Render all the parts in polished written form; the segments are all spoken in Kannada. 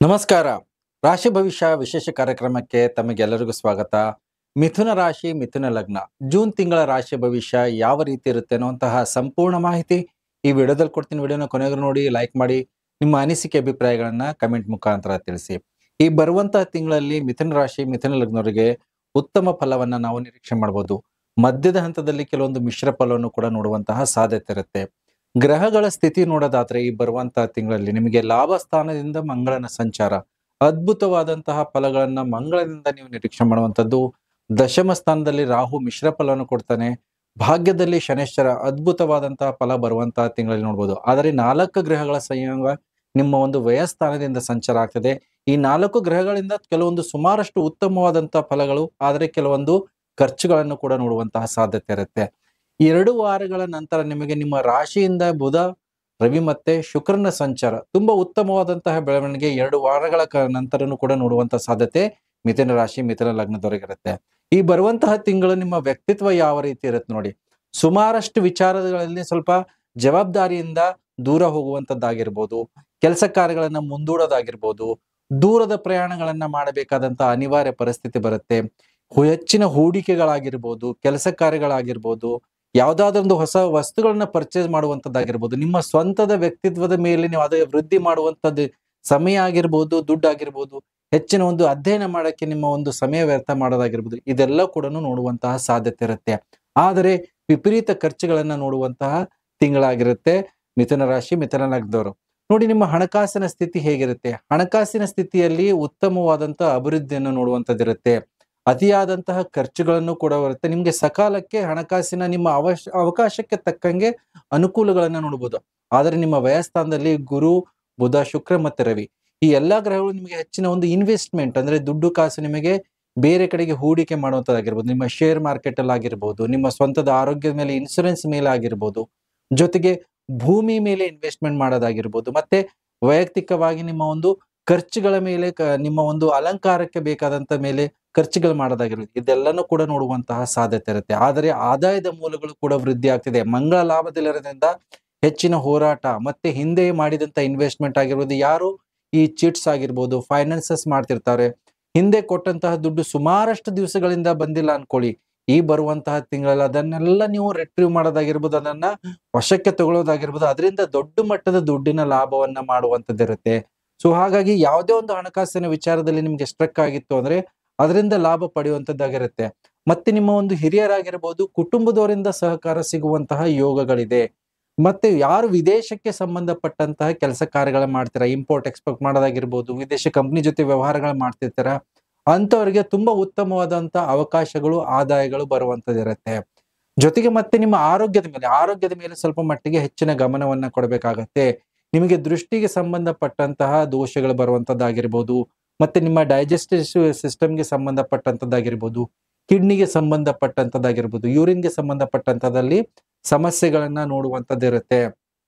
ನಮಸ್ಕಾರ. ರಾಶಿ ಭವಿಷ್ಯ ವಿಶೇಷ ಕಾರ್ಯಕ್ರಮಕ್ಕೆ ತಮಗೆಲ್ಲರಿಗೂ ಸ್ವಾಗತ. ಮಿಥುನ ರಾಶಿ, ಮಿಥುನ ಲಗ್ನ. ಜೂನ್ ತಿಂಗಳ ರಾಶಿ ಭವಿಷ್ಯ ಯಾವ ರೀತಿ ಇರುತ್ತೆ ಅನ್ನುವಂತಹ ಸಂಪೂರ್ಣ ಮಾಹಿತಿ ಈ ವಿಡಿಯೋದಲ್ಲಿ ಕೊಡ್ತೀನಿ. ವಿಡಿಯೋನ ಕೊನೆಗೂ ನೋಡಿ, ಲೈಕ್ ಮಾಡಿ, ನಿಮ್ಮ ಅನಿಸಿಕೆ ಅಭಿಪ್ರಾಯಗಳನ್ನ ಕಮೆಂಟ್ ಮುಖಾಂತರ ತಿಳಿಸಿ. ಈ ಬರುವಂತಹ ತಿಂಗಳಲ್ಲಿ ಮಿಥುನ ರಾಶಿ, ಮಿಥುನ ಲಗ್ನವರಿಗೆ ಉತ್ತಮ ಫಲವನ್ನ ನಾವು ನಿರೀಕ್ಷೆ ಮಾಡಬಹುದು. ಮಧ್ಯದ ಹಂತದಲ್ಲಿ ಕೆಲವೊಂದು ಮಿಶ್ರ ಫಲವನ್ನು ಕೂಡ ನೋಡುವಂತಹ ಸಾಧ್ಯತೆ ಇರುತ್ತೆ. ಗ್ರಹಗಳ ಸ್ಥಿತಿ ನೋಡೋದಾದ್ರೆ ಈ ಬರುವಂತಹ ತಿಂಗಳಲ್ಲಿ ನಿಮಗೆ ಲಾಭ ಸ್ಥಾನದಿಂದ ಮಂಗಳನ ಸಂಚಾರ, ಅದ್ಭುತವಾದಂತಹ ಫಲಗಳನ್ನ ಮಂಗಳದಿಂದ ನೀವು ನಿರೀಕ್ಷೆ ಮಾಡುವಂಥದ್ದು. ದಶಮ ಸ್ಥಾನದಲ್ಲಿ ರಾಹು ಮಿಶ್ರ ಫಲವನ್ನು ಕೊಡ್ತಾನೆ. ಭಾಗ್ಯದಲ್ಲಿ ಶನೇಶ್ವರ ಅದ್ಭುತವಾದಂತಹ ಫಲ ಬರುವಂತಹ ತಿಂಗಳಲ್ಲಿ ನೋಡ್ಬೋದು. ಆದರೆ 4 ಗ್ರಹಗಳ ಸಂಯೋಗ ನಿಮ್ಮ ಒಂದು ವ್ಯಯಸ್ಥಾನದಿಂದ ಸಂಚಾರ ಆಗ್ತದೆ. ಈ 4 ಗ್ರಹಗಳಿಂದ ಕೆಲವೊಂದು ಸುಮಾರಷ್ಟು ಉತ್ತಮವಾದಂತಹ ಫಲಗಳು, ಆದರೆ ಕೆಲವೊಂದು ಖರ್ಚುಗಳನ್ನು ಕೂಡ ನೋಡುವಂತಹ ಸಾಧ್ಯತೆ ಇರುತ್ತೆ. 2 ವಾರಗಳ ನಂತರ ನಿಮಗೆ ನಿಮ್ಮ ರಾಶಿಯಿಂದ ಬುಧ, ರವಿ ಮತ್ತೆ ಶುಕ್ರನ ಸಂಚಾರ ತುಂಬಾ ಉತ್ತಮವಾದಂತಹ ಬೆಳವಣಿಗೆ 2 ವಾರಗಳ ನಂತರನೂ ಕೂಡ ನೋಡುವಂತಹ ಸಾಧ್ಯತೆ ಮಿಥುನ ರಾಶಿ, ಮಿಥುನ ಲಗ್ನದವರಿಗಿರುತ್ತೆ. ಈ ಬರುವಂತಹ ತಿಂಗಳು ನಿಮ್ಮ ವ್ಯಕ್ತಿತ್ವ ಯಾವ ರೀತಿ ಇರುತ್ತೆ ನೋಡಿ. ಸುಮಾರಷ್ಟು ವಿಚಾರಗಳಲ್ಲಿ ಸ್ವಲ್ಪ ಜವಾಬ್ದಾರಿಯಿಂದ ದೂರ ಹೋಗುವಂತದ್ದಾಗಿರ್ಬೋದು, ಕೆಲಸ ಕಾರ್ಯಗಳನ್ನ ಮುಂದೂಡೋದಾಗಿರ್ಬೋದು, ದೂರದ ಪ್ರಯಾಣಗಳನ್ನ ಮಾಡಬೇಕಾದಂತಹ ಅನಿವಾರ್ಯ ಪರಿಸ್ಥಿತಿ ಬರುತ್ತೆ. ಹೆಚ್ಚಿನ ಹೂಡಿಕೆಗಳಾಗಿರ್ಬೋದು, ಕೆಲಸ ಕಾರ್ಯಗಳಾಗಿರ್ಬೋದು, ಯಾವುದಾದ್ರೊಂದು ಹೊಸ ವಸ್ತುಗಳನ್ನ ಪರ್ಚೇಸ್ ಮಾಡುವಂತದ್ದಾಗಿರ್ಬೋದು, ನಿಮ್ಮ ಸ್ವಂತದ ವ್ಯಕ್ತಿತ್ವದ ಮೇಲೆ ನೀವು ಅದೇ ವೃದ್ಧಿ ಮಾಡುವಂತದ್ದು ಸಮಯ ಆಗಿರ್ಬೋದು, ದುಡ್ಡು ಆಗಿರ್ಬೋದು, ಹೆಚ್ಚಿನ ಒಂದು ಅಧ್ಯಯನ ಮಾಡಕ್ಕೆ ನಿಮ್ಮ ಒಂದು ಸಮಯ ವ್ಯರ್ಥ ಮಾಡೋದಾಗಿರ್ಬೋದು, ಇದೆಲ್ಲ ಕೂಡ ನೋಡುವಂತಹ ಸಾಧ್ಯತೆ ಇರುತ್ತೆ. ಆದರೆ ವಿಪರೀತ ಖರ್ಚುಗಳನ್ನ ನೋಡುವಂತಹ ತಿಂಗಳಾಗಿರುತ್ತೆ ಮಿಥುನ ರಾಶಿ, ಮಿಥುನ ಲಗ್ನದವರು. ನೋಡಿ, ನಿಮ್ಮ ಹಣಕಾಸಿನ ಸ್ಥಿತಿ ಹೇಗಿರುತ್ತೆ? ಹಣಕಾಸಿನ ಸ್ಥಿತಿಯಲ್ಲಿ ಉತ್ತಮವಾದಂತಹ ಅಭಿವೃದ್ಧಿಯನ್ನು ನೋಡುವಂತದ್ದಿರುತ್ತೆ. ಅತಿಯಾದಂತಹ ಖರ್ಚುಗಳನ್ನು ಕೂಡ ಬರುತ್ತೆ. ನಿಮ್ಗೆ ಸಕಾಲಕ್ಕೆ ಹಣಕಾಸಿನ ನಿಮ್ಮ ಅವಕಾಶಕ್ಕೆ ತಕ್ಕಂಗೆ ಅನುಕೂಲಗಳನ್ನ ನೋಡಬಹುದು. ಆದರೆ ನಿಮ್ಮ ವ್ಯಯಸ್ಥಾನದಲ್ಲಿ ಗುರು, ಬುಧ, ಶುಕ್ರ ಮತ್ತೆ ರವಿ, ಈ ಎಲ್ಲಾ ಗ್ರಹಗಳು ನಿಮಗೆ ಹೆಚ್ಚಿನ ಒಂದು ಇನ್ವೆಸ್ಟ್ಮೆಂಟ್ ಅಂದ್ರೆ ದುಡ್ಡು ಕಾಸು ನಿಮಗೆ ಬೇರೆ ಕಡೆಗೆ ಹೂಡಿಕೆ ಮಾಡುವಂತದ್ದಾಗಿರ್ಬೋದು. ನಿಮ್ಮ ಶೇರ್ ಮಾರ್ಕೆಟ್ ಅಲ್ಲಿ ಆಗಿರ್ಬೋದು, ನಿಮ್ಮ ಸ್ವಂತದ ಆರೋಗ್ಯದ ಮೇಲೆ, ಇನ್ಶೂರೆನ್ಸ್ ಮೇಲೆ ಆಗಿರ್ಬೋದು, ಜೊತೆಗೆ ಭೂಮಿ ಮೇಲೆ ಇನ್ವೆಸ್ಟ್ಮೆಂಟ್ ಮಾಡೋದಾಗಿರ್ಬೋದು, ಮತ್ತೆ ವೈಯಕ್ತಿಕವಾಗಿ ನಿಮ್ಮ ಒಂದು ಖರ್ಚುಗಳ ಮೇಲೆ, ನಿಮ್ಮ ಒಂದು ಅಲಂಕಾರಕ್ಕೆ ಬೇಕಾದಂತ ಮೇಲೆ ಖರ್ಚುಗಳು ಮಾಡೋದಾಗಿರ್ಬೋದು, ಇದೆಲ್ಲನೂ ಕೂಡ ನೋಡುವಂತಹ ಸಾಧ್ಯತೆ ಇರುತ್ತೆ. ಆದರೆ ಆದಾಯದ ಮೂಲಗಳು ಕೂಡ ವೃದ್ಧಿ ಆಗ್ತಿದೆ. ಮಂಗಳ ಲಾಭದಲ್ಲಿರೋದ್ರಿಂದ ಹೆಚ್ಚಿನ ಹೋರಾಟ, ಮತ್ತೆ ಹಿಂದೆ ಮಾಡಿದಂತ ಇನ್ವೆಸ್ಟ್ಮೆಂಟ್ ಆಗಿರ್ಬೋದು, ಯಾರು ಈ ಚಿಟ್ಸ್ ಆಗಿರ್ಬೋದು, ಫೈನಾನ್ಸಸ್ ಮಾಡ್ತಿರ್ತಾರೆ, ಹಿಂದೆ ಕೊಟ್ಟಂತಹ ದುಡ್ಡು ಸುಮಾರಷ್ಟು ದಿವಸಗಳಿಂದ ಬಂದಿಲ್ಲ ಅನ್ಕೊಳ್ಳಿ, ಈ ಬರುವಂತಹ ತಿಂಗಳಲ್ಲಿ ಅದನ್ನೆಲ್ಲ ನೀವು ರಿಟ್ರೀವ್ ಮಾಡೋದಾಗಿರ್ಬೋದು, ಅದನ್ನ ವಶಕ್ಕೆ ತಗೊಳ್ಳೋದಾಗಿರ್ಬೋದು, ಅದರಿಂದ ದೊಡ್ಡ ಮಟ್ಟದ ದುಡ್ಡಿನ ಲಾಭವನ್ನ ಮಾಡುವಂತದ್ದಿರುತ್ತೆ. ಸೊ ಹಾಗಾಗಿ ಯಾವುದೇ ಒಂದು ಹಣಕಾಸಿನ ವಿಚಾರದಲ್ಲಿ ನಿಮ್ಗೆ ಸ್ಟ್ರಕ್ ಆಗಿತ್ತು ಅಂದ್ರೆ ಅದರಿಂದ ಲಾಭ ಪಡೆಯುವಂತದ್ದಾಗಿರುತ್ತೆ. ಮತ್ತೆ ನಿಮ್ಮ ಒಂದು ಹಿರಿಯರಾಗಿರ್ಬೋದು, ಕುಟುಂಬದವರಿಂದ ಸಹಕಾರ ಸಿಗುವಂತಹ ಯೋಗಗಳಿದೆ. ಮತ್ತೆ ಯಾರು ವಿದೇಶಕ್ಕೆ ಸಂಬಂಧಪಟ್ಟಂತಹ ಕೆಲಸ ಕಾರ್ಯಗಳ ಮಾಡ್ತೀರಾ, ಇಂಪೋರ್ಟ್ ಎಕ್ಸ್ಪೋರ್ಟ್ ಮಾಡೋದಾಗಿರ್ಬೋದು, ವಿದೇಶ ಕಂಪ್ನಿ ಜೊತೆ ವ್ಯವಹಾರಗಳು ಮಾಡ್ತಿರ್ತಾರ, ಅಂತವರಿಗೆ ತುಂಬಾ ಉತ್ತಮವಾದಂತಹ ಅವಕಾಶಗಳು, ಆದಾಯಗಳು ಬರುವಂತದಿರುತ್ತೆ. ಜೊತೆಗೆ ಮತ್ತೆ ನಿಮ್ಮ ಆರೋಗ್ಯದ ಮೇಲೆ ಸ್ವಲ್ಪ ಮಟ್ಟಿಗೆ ಹೆಚ್ಚಿನ ಗಮನವನ್ನ ಕೊಡಬೇಕಾಗತ್ತೆ. ನಿಮಗೆ ದೃಷ್ಟಿಗೆ ಸಂಬಂಧಪಟ್ಟಂತಹ ದೋಷಗಳು ಬರುವಂತದ್ದಾಗಿರ್ಬೋದು, ಮತ್ತೆ ನಿಮ್ಮ ಡೈಜೆಸ್ಟಿವ್ ಸಿಸ್ಟಮ್ಗೆ ಸಂಬಂಧಪಟ್ಟಂತದ್ದಾಗಿರ್ಬೋದು, ಕಿಡ್ನಿಗೆ ಸಂಬಂಧಪಟ್ಟಂತದ್ದಾಗಿರ್ಬೋದು, ಯೂರಿನ್ಗೆ ಸಂಬಂಧಪಟ್ಟಂತದಲ್ಲಿ ಸಮಸ್ಯೆಗಳನ್ನ ನೋಡುವಂತದ್ದಿರುತ್ತೆ.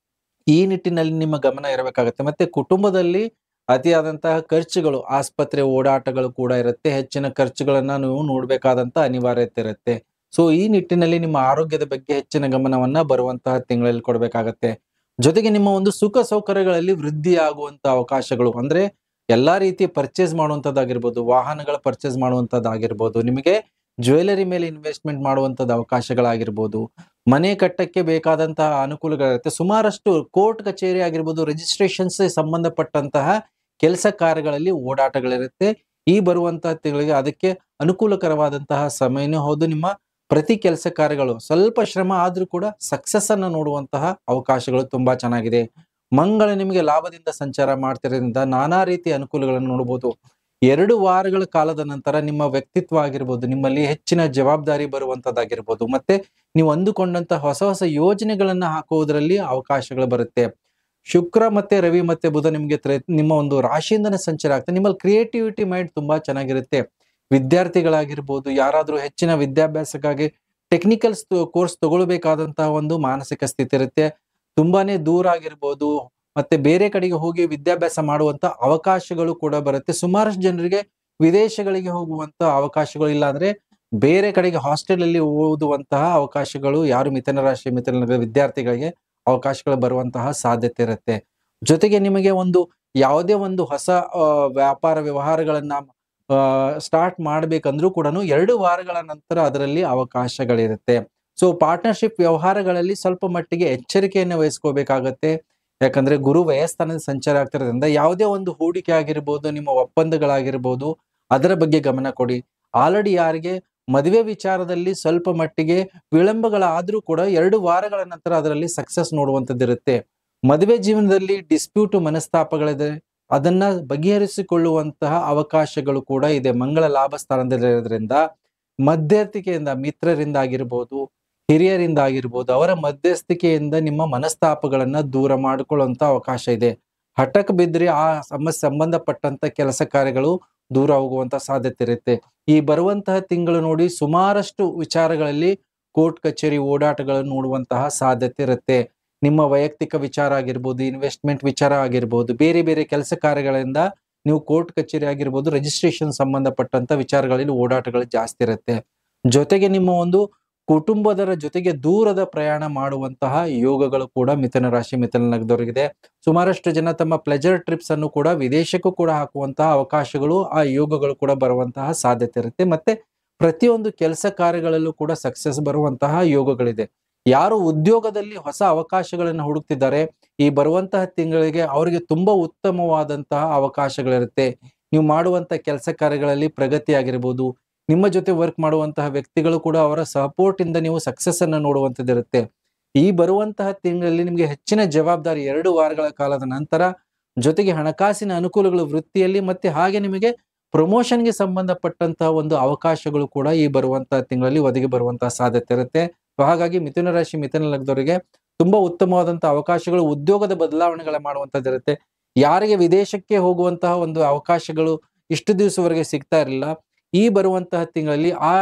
ಈ ನಿಟ್ಟಿನಲ್ಲಿ ನಿಮ್ಮ ಗಮನ ಇರಬೇಕಾಗತ್ತೆ. ಮತ್ತೆ ಕುಟುಂಬದಲ್ಲಿ ಅತಿಯಾದಂತಹ ಖರ್ಚುಗಳು, ಆಸ್ಪತ್ರೆ ಓಡಾಟಗಳು ಕೂಡ ಇರುತ್ತೆ. ಹೆಚ್ಚಿನ ಖರ್ಚುಗಳನ್ನ ನೀವು ನೋಡ್ಬೇಕಾದಂತ ಅನಿವಾರ್ಯತೆ ಇರುತ್ತೆ. ಸೊ ಈ ನಿಟ್ಟಿನಲ್ಲಿ ನಿಮ್ಮ ಆರೋಗ್ಯದ ಬಗ್ಗೆ ಹೆಚ್ಚಿನ ಗಮನವನ್ನ ಬರುವಂತಹ ತಿಂಗಳಲ್ಲಿ ಕೊಡ್ಬೇಕಾಗತ್ತೆ. ಜೊತೆಗೆ ನಿಮ್ಮ ಒಂದು ಸುಖ ಸೌಕರ್ಯಗಳಲ್ಲಿ ವೃದ್ಧಿ ಆಗುವಂತ ಅವಕಾಶಗಳು ಅಂದ್ರೆ ಎಲ್ಲಾ ರೀತಿಯ ಪರ್ಚೇಸ್ ಮಾಡುವಂತದ್ದಾಗಿರ್ಬೋದು, ವಾಹನಗಳ ಪರ್ಚೇಸ್ ಮಾಡುವಂತದ್ದಾಗಿರ್ಬೋದು, ನಿಮಗೆ ಜ್ಯುವೆಲರಿ ಮೇಲೆ ಇನ್ವೆಸ್ಟ್ಮೆಂಟ್ ಮಾಡುವಂತದ್ದು ಅವಕಾಶಗಳಾಗಿರ್ಬೋದು, ಮನೆ ಕಟ್ಟಕ್ಕೆ ಬೇಕಾದಂತಹ ಅನುಕೂಲಗಳಿರುತ್ತೆ. ಸುಮಾರಷ್ಟು ಕೋರ್ಟ್ ಕಚೇರಿ ಆಗಿರ್ಬೋದು, ರಿಜಿಸ್ಟ್ರೇಷನ್ಸ್ ಸಂಬಂಧಪಟ್ಟಂತಹ ಕೆಲಸ ಕಾರ್ಯಗಳಲ್ಲಿ ಓಡಾಟಗಳಿರುತ್ತೆ. ಈ ಬರುವಂತಹ ತಿಂಗಳಿಗೆ ಅದಕ್ಕೆ ಅನುಕೂಲಕರವಾದಂತಹ ಸಮಯನೂ ಹೌದು. ನಿಮ್ಮ ಪ್ರತಿ ಕೆಲಸ ಕಾರ್ಯಗಳು ಸ್ವಲ್ಪ ಶ್ರಮ ಆದ್ರೂ ಕೂಡ ಸಕ್ಸಸ್ ಅನ್ನು ನೋಡುವಂತಹ ಅವಕಾಶಗಳು ತುಂಬಾ ಚೆನ್ನಾಗಿದೆ. ಮಂಗಳ ನಿಮಗೆ ಲಾಭದಿಂದ ಸಂಚಾರ ಮಾಡ್ತಿರೋದ್ರಿಂದ ನಾನಾ ರೀತಿಯ ಅನುಕೂಲಗಳನ್ನು ನೋಡಬಹುದು. 2 ವಾರಗಳ ಕಾಲದ ನಂತರ ನಿಮ್ಮ ವ್ಯಕ್ತಿತ್ವ ಆಗಿರ್ಬೋದು, ನಿಮ್ಮಲ್ಲಿ ಹೆಚ್ಚಿನ ಜವಾಬ್ದಾರಿ ಬರುವಂತದ್ದಾಗಿರ್ಬೋದು, ಮತ್ತೆ ನೀವು ಅಂದುಕೊಂಡಂತ ಹೊಸ ಹೊಸ ಯೋಜನೆಗಳನ್ನ ಹಾಕುವುದರಲ್ಲಿ ಅವಕಾಶಗಳು ಬರುತ್ತೆ. ಶುಕ್ರ ಮತ್ತೆ ರವಿ ಮತ್ತೆ ಬುಧ ನಿಮಗೆ ನಿಮ್ಮ ಒಂದು ರಾಶಿಯಿಂದನೇ ಸಂಚಾರ ಆಗ್ತದೆ. ನಿಮ್ಮಲ್ಲಿ ಕ್ರಿಯೇಟಿವಿಟಿ ಮೈಂಡ್ ತುಂಬಾ ಚೆನ್ನಾಗಿರುತ್ತೆ. ವಿದ್ಯಾರ್ಥಿಗಳಾಗಿರ್ಬೋದು, ಯಾರಾದ್ರೂ ಹೆಚ್ಚಿನ ವಿದ್ಯಾಭ್ಯಾಸಕ್ಕಾಗಿ ಟೆಕ್ನಿಕಲ್ ಕೋರ್ಸ್ ತಗೊಳ್ಬೇಕಾದಂತಹ ಒಂದು ಮಾನಸಿಕ ಸ್ಥಿತಿ ಇರುತ್ತೆ. ತುಂಬಾನೇ ದೂರ ಆಗಿರ್ಬೋದು, ಮತ್ತೆ ಬೇರೆ ಕಡೆಗೆ ಹೋಗಿ ವಿದ್ಯಾಭ್ಯಾಸ ಮಾಡುವಂತ ಅವಕಾಶಗಳು ಕೂಡ ಬರುತ್ತೆ. ಸುಮಾರಷ್ಟು ಜನರಿಗೆ ವಿದೇಶಗಳಿಗೆ ಹೋಗುವಂತ ಅವಕಾಶಗಳು, ಇಲ್ಲ ಅಂದ್ರೆ ಬೇರೆ ಕಡೆಗೆ ಹಾಸ್ಟೆಲ್ ಅಲ್ಲಿ ಓದುವಂತಹ ಅವಕಾಶಗಳು, ಯಾರು ಮಿಥುನ ರಾಶಿ, ಮಿಥುನ ಲಗ್ನ ವಿದ್ಯಾರ್ಥಿಗಳಿಗೆ ಅವಕಾಶಗಳು ಬರುವಂತಹ ಸಾಧ್ಯತೆ ಇರುತ್ತೆ. ಜೊತೆಗೆ ನಿಮಗೆ ಒಂದು ಯಾವುದೇ ಒಂದು ಹೊಸ ವ್ಯಾಪಾರ ವ್ಯವಹಾರಗಳನ್ನ ಸ್ಟಾರ್ಟ್ ಮಾಡ್ಬೇಕಂದ್ರೂ ಕೂಡ 2 ವಾರಗಳ ನಂತರ ಅದರಲ್ಲಿ ಅವಕಾಶಗಳಿರುತ್ತೆ. ಸೊ ಪಾರ್ಟ್ನರ್‌ಶಿಪ್ ವ್ಯವಹಾರಗಳಲ್ಲಿ ಸ್ವಲ್ಪ ಮಟ್ಟಿಗೆ ಎಚ್ಚರಿಕೆಯನ್ನು ವಹಿಸ್ಕೋಬೇಕಾಗತ್ತೆ. ಯಾಕಂದ್ರೆ ಗುರು ವ್ಯಯಸ್ಥಾನದ ಸಂಚಾರ ಆಗ್ತಿರೋದ್ರಿಂದ ಯಾವುದೇ ಒಂದು ಹೂಡಿಕೆ ಆಗಿರ್ಬೋದು, ನಿಮ್ಮ ಒಪ್ಪಂದಗಳಾಗಿರ್ಬೋದು, ಅದರ ಬಗ್ಗೆ ಗಮನ ಕೊಡಿ. ಆಲ್ರೆಡಿ ಯಾರಿಗೆ ಮದುವೆ ವಿಚಾರದಲ್ಲಿ ಸ್ವಲ್ಪ ಮಟ್ಟಿಗೆ ವಿಳಂಬಗಳಾದ್ರೂ ಕೂಡ 2 ವಾರಗಳ ನಂತರ ಅದರಲ್ಲಿ ಸಕ್ಸಸ್ ನೋಡುವಂಥದ್ದಿರುತ್ತೆ. ಮದುವೆ ಜೀವನದಲ್ಲಿ ಡಿಸ್ಪ್ಯೂಟ್ ಮನಸ್ತಾಪಗಳಿದೆ. ಅದನ್ನ ಬಗೆಹರಿಸಿಕೊಳ್ಳುವಂತಹ ಅವಕಾಶಗಳು ಕೂಡ ಇದೆ. ಮಂಗಳ ಲಾಭ ಸ್ಥಾನದಲ್ಲಿರೋದ್ರಿಂದ ಮಧ್ಯಸ್ಥಿಕೆಯಿಂದ ಮಿತ್ರರಿಂದ ಆಗಿರ್ಬೋದು, ಹಿರಿಯರಿಂದ ಆಗಿರ್ಬೋದು, ಅವರ ಮಧ್ಯಸ್ಥಿಕೆಯಿಂದ ನಿಮ್ಮ ಮನಸ್ತಾಪಗಳನ್ನ ದೂರ ಮಾಡಿಕೊಳ್ಳುವಂತ ಅವಕಾಶ ಇದೆ. ಹಠಕ್ಕೆ ಬಿದ್ದರೆ ಆ ಸಂಬಂಧಪಟ್ಟಂತ ಕೆಲಸ ಕಾರ್ಯಗಳು ದೂರ ಹೋಗುವಂತ ಸಾಧ್ಯತೆ ಇರುತ್ತೆ. ಈ ಬರುವಂತಹ ತಿಂಗಳು ನೋಡಿ ಸುಮಾರಷ್ಟು ವಿಚಾರಗಳಲ್ಲಿ ಕೋರ್ಟ್ ಕಚೇರಿ ಓಡಾಟಗಳನ್ನು ನೋಡುವಂತಹ ಸಾಧ್ಯತೆ ಇರುತ್ತೆ. ನಿಮ್ಮ ವೈಯಕ್ತಿಕ ವಿಚಾರ ಆಗಿರ್ಬೋದು, ಇನ್ವೆಸ್ಟ್ಮೆಂಟ್ ವಿಚಾರ ಆಗಿರ್ಬೋದು, ಬೇರೆ ಬೇರೆ ಕೆಲಸ ಕಾರ್ಯಗಳಿಂದ ನೀವು ಕೋರ್ಟ್ ಕಚೇರಿ ಆಗಿರ್ಬೋದು, ರಿಜಿಸ್ಟ್ರೇಷನ್ ಸಂಬಂಧಪಟ್ಟಂತ ವಿಚಾರಗಳಲ್ಲಿ ಓಡಾಟಗಳು ಜಾಸ್ತಿ ಇರುತ್ತೆ. ಜೊತೆಗೆ ನಿಮ್ಮ ಒಂದು ಕುಟುಂಬದರ ಜೊತೆಗೆ ದೂರದ ಪ್ರಯಾಣ ಮಾಡುವಂತಹ ಯೋಗಗಳು ಕೂಡ ಮಿಥುನ ರಾಶಿ ಮಿಥುನ ಲಗ್ನದವರಿಗಿದೆ. ಸುಮಾರಷ್ಟು ಜನ ತಮ್ಮ ಪ್ಲೆಜರ್ ಟ್ರಿಪ್ಸ್ ಅನ್ನು ಕೂಡ ವಿದೇಶಕ್ಕೂ ಕೂಡ ಹಾಕುವಂತಹ ಅವಕಾಶಗಳು, ಆ ಯೋಗಗಳು ಕೂಡ ಬರುವಂತಹ ಸಾಧ್ಯತೆ ಇರುತ್ತೆ. ಮತ್ತೆ ಪ್ರತಿಯೊಂದು ಕೆಲಸ ಕಾರ್ಯಗಳಲ್ಲೂ ಕೂಡ ಸಕ್ಸಸ್ ಬರುವಂತಹ ಯೋಗಗಳಿದೆ. ಯಾರು ಉದ್ಯೋಗದಲ್ಲಿ ಹೊಸ ಅವಕಾಶಗಳನ್ನು ಹುಡುಕ್ತಿದ್ದಾರೆ, ಈ ಬರುವಂತಹ ತಿಂಗಳಿಗೆ ಅವರಿಗೆ ತುಂಬಾ ಉತ್ತಮವಾದಂತಹ ಅವಕಾಶಗಳಿರುತ್ತೆ. ನೀವು ಮಾಡುವಂತಹ ಕೆಲಸ ಕಾರ್ಯಗಳಲ್ಲಿ ಪ್ರಗತಿ ಆಗಿರ್ಬೋದು, ನಿಮ್ಮ ಜೊತೆ ವರ್ಕ್ ಮಾಡುವಂತಹ ವ್ಯಕ್ತಿಗಳು ಕೂಡ ಅವರ ಸಪೋರ್ಟ್ ಇಂದ ನೀವು ಸಕ್ಸಸ್ ಅನ್ನು ನೋಡುವಂತದ್ದಿರುತ್ತೆ. ಈ ಬರುವಂತಹ ತಿಂಗಳಲ್ಲಿ ನಿಮಗೆ ಹೆಚ್ಚಿನ ಜವಾಬ್ದಾರಿ 2 ವಾರಗಳ ಕಾಲದ ನಂತರ, ಜೊತೆಗೆ ಹಣಕಾಸಿನ ಅನುಕೂಲಗಳು ವೃತ್ತಿಯಲ್ಲಿ, ಮತ್ತೆ ಹಾಗೆ ನಿಮಗೆ ಪ್ರಮೋಷನ್ಗೆ ಸಂಬಂಧಪಟ್ಟಂತಹ ಒಂದು ಅವಕಾಶಗಳು ಕೂಡ ಈ ಬರುವಂತಹ ತಿಂಗಳಲ್ಲಿ ಒದಗಿ ಬರುವಂತಹ ಸಾಧ್ಯತೆ ಇರುತ್ತೆ. ಹಾಗಾಗಿ ಮಿಥುನ ರಾಶಿ ಮಿಥುನ ಲಗ್ನದವರಿಗೆ ತುಂಬಾ ಉತ್ತಮವಾದಂತಹ ಅವಕಾಶಗಳು, ಉದ್ಯೋಗದ ಬದಲಾವಣೆಗಳ ಮಾಡುವಂತದ್ದಿರುತ್ತೆ. ಯಾರಿಗೆ ವಿದೇಶಕ್ಕೆ ಹೋಗುವಂತಹ ಒಂದು ಅವಕಾಶಗಳು ಇಷ್ಟು ದಿವಸವರೆಗೆ ಸಿಗ್ತಾ ಇರಲಿಲ್ಲ, ಈ ಬರುವಂತಹ ತಿಂಗಳಲ್ಲಿ ಆ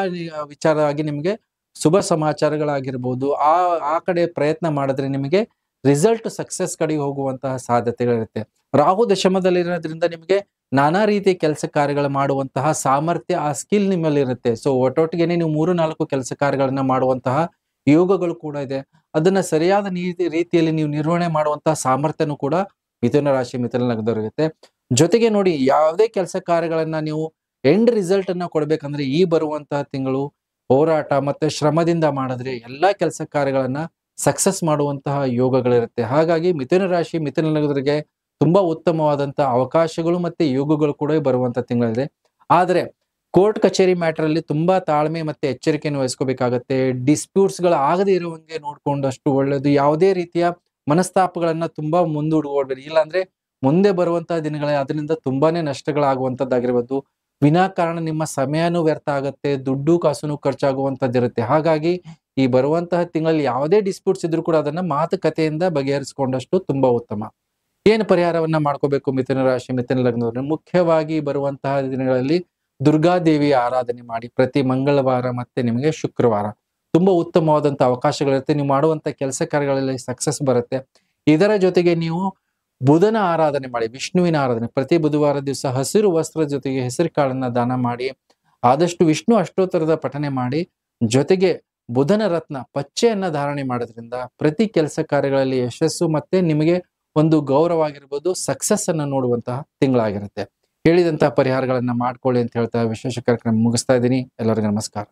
ವಿಚಾರವಾಗಿ ನಿಮಗೆ ಶುಭ ಸಮಾಚಾರಗಳಾಗಿರ್ಬೋದು, ಆ ಆ ಕಡೆ ಪ್ರಯತ್ನ ಮಾಡಿದ್ರೆ ನಿಮಗೆ ರಿಸಲ್ಟ್ ಸಕ್ಸಸ್ ಕಡೆಗೆ ಹೋಗುವಂತಹ ಸಾಧ್ಯತೆಗಳಿರುತ್ತೆ. ರಾಹು ದಶಮದಲ್ಲಿರೋದ್ರಿಂದ ನಿಮಗೆ ನಾನಾ ರೀತಿಯ ಕೆಲಸ ಕಾರ್ಯಗಳು ಮಾಡುವಂತಹ ಸಾಮರ್ಥ್ಯ, ಆ ಸ್ಕಿಲ್ ನಿಮ್ಮಲ್ಲಿ ಇರುತ್ತೆ. ಸೊ ಒಟ್ಟೊಟ್ಟಿಗೆನೆ ನೀವು 3-4 ಕೆಲಸ ಕಾರ್ಯಗಳನ್ನ ಮಾಡುವಂತಹ ಯೋಗಗಳು ಕೂಡ ಇದೆ. ಅದನ್ನ ಸರಿಯಾದ ರೀತಿಯಲ್ಲಿ ನೀವು ನಿರ್ವಹಣೆ ಮಾಡುವಂತಹ ಸಾಮರ್ಥ್ಯನೂ ಕೂಡ ಮಿಥುನ ರಾಶಿ ಮಿಥುನ ಲಗ್ನದವರಿರುತ್ತೆ. ಜೊತೆಗೆ ನೋಡಿ, ಯಾವುದೇ ಕೆಲಸ ಕಾರ್ಯಗಳನ್ನ ನೀವು ಎಂಡ್ ರಿಸಲ್ಟ್ ಅನ್ನ ಕೊಡ್ಬೇಕಂದ್ರೆ ಈ ಬರುವಂತಹ ತಿಂಗಳು ಹೋರಾಟ ಮತ್ತೆ ಶ್ರಮದಿಂದ ಮಾಡಿದ್ರೆ ಎಲ್ಲಾ ಕೆಲಸ ಕಾರ್ಯಗಳನ್ನ ಸಕ್ಸಸ್ ಮಾಡುವಂತಹ ಯೋಗಗಳಿರುತ್ತೆ. ಹಾಗಾಗಿ ಮಿಥುನ ರಾಶಿ ಮಿಥುನ ಲಗ್ನದವರಿಗೆ ತುಂಬಾ ಉತ್ತಮವಾದಂತಹ ಅವಕಾಶಗಳು ಮತ್ತೆ ಯೋಗಗಳು ಕೂಡ ಬರುವಂತ ತಿಂಗಳಿದೆ. ಆದ್ರೆ ಕೋರ್ಟ್ ಕಚೇರಿ ಮ್ಯಾಟರ್ ಅಲ್ಲಿ ತುಂಬಾ ತಾಳ್ಮೆ ಮತ್ತೆ ಎಚ್ಚರಿಕೆಯನ್ನು ವಹಿಸ್ಕೋಬೇಕಾಗತ್ತೆ. ಡಿಸ್ಪ್ಯೂಟ್ಸ್ ಗಳು ಆಗದೆ ಇರುವಂಗೆ ನೋಡ್ಕೊಂಡಷ್ಟು ಒಳ್ಳೇದು. ಯಾವುದೇ ರೀತಿಯ ಮನಸ್ತಾಪಗಳನ್ನ ತುಂಬಾ ಮುಂದೂಡ್ಕೊಡ್ಬೇಡಿ. ಇಲ್ಲಾಂದ್ರೆ ಮುಂದೆ ಬರುವಂತಹ ದಿನಗಳಲ್ಲಿ ಅದರಿಂದ ತುಂಬಾನೇ ನಷ್ಟಗಳಾಗುವಂತದ್ದಾಗಿರ್ಬೋದು. ವಿನಾಕಾರಣ ನಿಮ್ಮ ಸಮಯನೂ ವ್ಯರ್ಥ ಆಗತ್ತೆ, ದುಡ್ಡು ಕಾಸುನು ಖರ್ಚಾಗುವಂತದ್ದಿರುತ್ತೆ. ಹಾಗಾಗಿ ಈ ಬರುವಂತಹ ತಿಂಗಳಲ್ಲಿ ಯಾವುದೇ ಡಿಸ್ಪ್ಯೂಟ್ಸ್ ಇದ್ರೂ ಕೂಡ ಅದನ್ನ ಮಾತುಕತೆಯಿಂದ ಬಗೆಹರಿಸಿಕೊಂಡಷ್ಟು ತುಂಬಾ ಉತ್ತಮ. ಏನು ಪರಿಹಾರವನ್ನ ಮಾಡ್ಕೋಬೇಕು ಮಿಥುನ ರಾಶಿ ಮಿಥುನ ಲಗ್ನದವರು? ಮುಖ್ಯವಾಗಿ ಬರುವಂತಹ ದಿನಗಳಲ್ಲಿ ದುರ್ಗಾದೇವಿಯ ಆರಾಧನೆ ಮಾಡಿ. ಪ್ರತಿ ಮಂಗಳವಾರ ಮತ್ತೆ ನಿಮಗೆ ಶುಕ್ರವಾರ ತುಂಬಾ ಉತ್ತಮವಾದಂತಹ ಅವಕಾಶಗಳಿರುತ್ತೆ. ನೀವು ಮಾಡುವಂತ ಕೆಲಸ ಕಾರ್ಯಗಳಲ್ಲಿ ಸಕ್ಸಸ್ ಬರುತ್ತೆ. ಇದರ ಜೊತೆಗೆ ನೀವು ಬುಧನ ಆರಾಧನೆ ಮಾಡಿ, ವಿಷ್ಣುವಿನ ಆರಾಧನೆ. ಪ್ರತಿ ಬುಧವಾರ ದಿವಸ ಹಸಿರು ವಸ್ತ್ರ ಜೊತೆಗೆ ಹೆಸರು ಕಾಳನ್ನ ದಾನ ಮಾಡಿ. ಆದಷ್ಟು ವಿಷ್ಣು ಅಷ್ಟೋತ್ತರದ ಪಠನೆ ಮಾಡಿ. ಜೊತೆಗೆ ಬುಧನ ರತ್ನ ಪಚ್ಚೆಯನ್ನ ಧಾರಣೆ ಮಾಡೋದ್ರಿಂದ ಪ್ರತಿ ಕೆಲಸ ಕಾರ್ಯಗಳಲ್ಲಿ ಯಶಸ್ಸು ಮತ್ತೆ ನಿಮಗೆ ಒಂದು ಗೌರವ ಆಗಿರ್ಬೋದು, ಸಕ್ಸಸ್ ಅನ್ನ ನೋಡುವಂತಹ ತಿಂಗಳಾಗಿರುತ್ತೆ. ಹೇಳಿದಂತಹ ಪರಿಹಾರಗಳನ್ನ ಮಾಡ್ಕೊಳ್ಳಿ ಅಂತ ಹೇಳ್ತಾ ವಿಶೇಷ ಕಾರ್ಯಕ್ರಮ ಮುಗಿಸ್ತಾ ಇದ್ದೀನಿ. ಎಲ್ಲರಿಗೂ ನಮಸ್ಕಾರ.